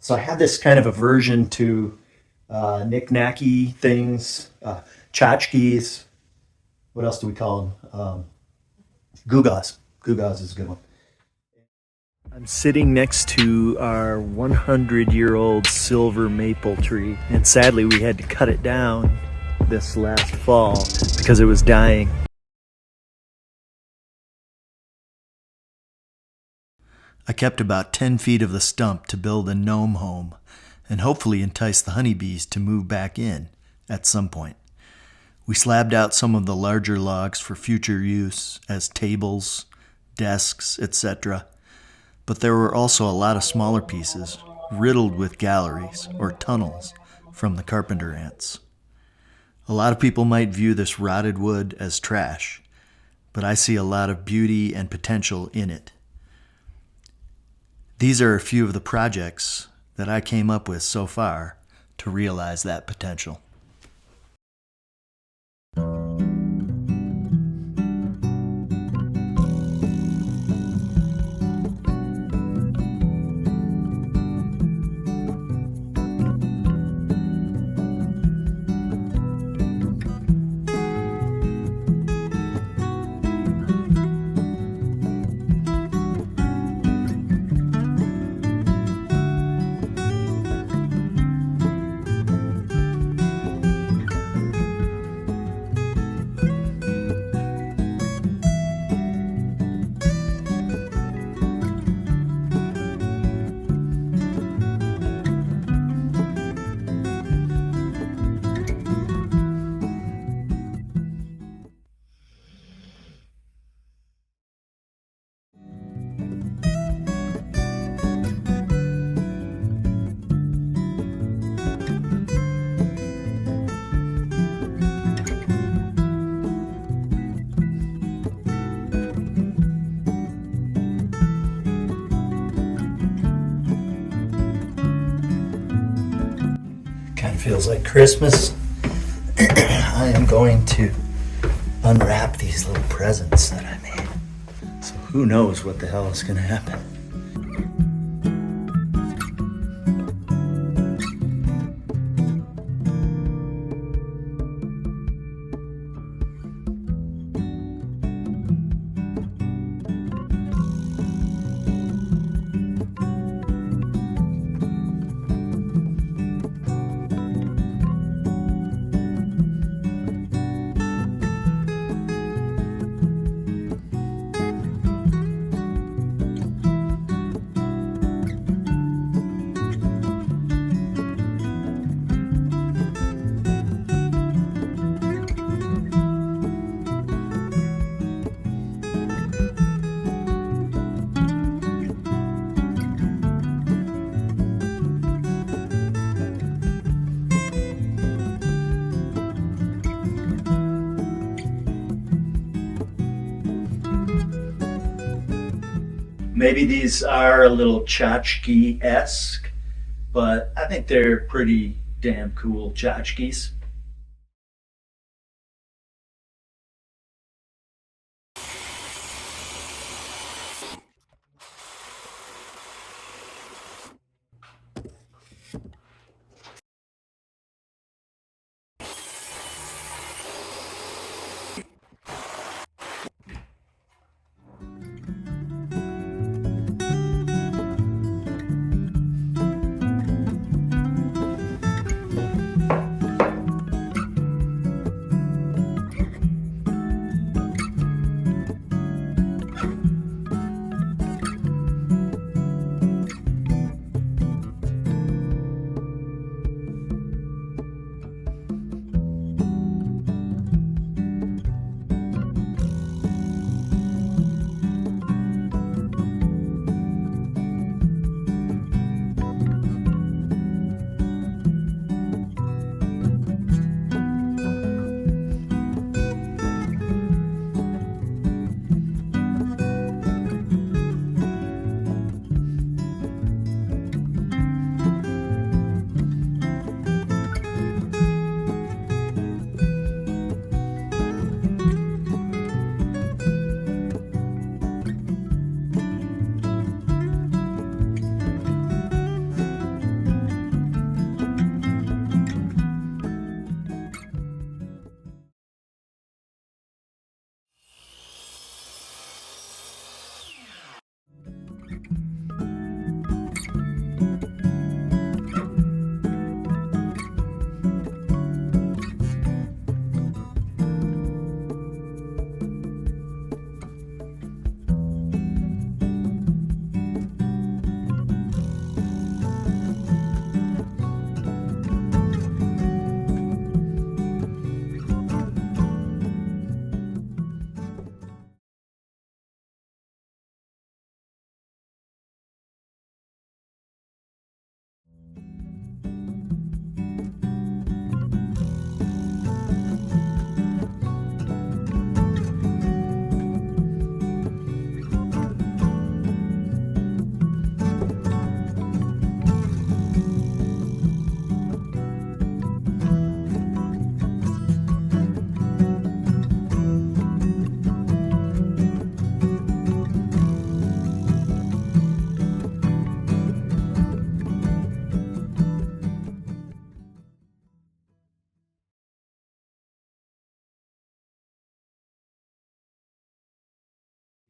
So I had this kind of aversion to knick-knacky things, tchotchkes. What else do we call them? Gewgaws. Gewgaws is a good one. I'm sitting next to our 100-year-old silver maple tree, and sadly we had to cut it down this last fall because it was dying. I kept about 10 feet of the stump to build a gnome home and hopefully entice the honeybees to move back in at some point. We slabbed out some of the larger logs for future use as tables, desks, etc. But there were also a lot of smaller pieces riddled with galleries or tunnels from the carpenter ants. A lot of people might view this rotted wood as trash, but I see a lot of beauty and potential in it. These are a few of the projects that I came up with so far to realize that potential. Feels like Christmas. I am going to unwrap these little presents that I made. So who knows what the hell is going to happen. Maybe these are a little tchotchke-esque, but I think they're pretty damn cool tchotchkes.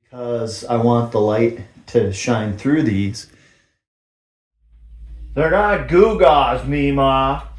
because I want the light to shine through these. They're not gewgaws, Mima.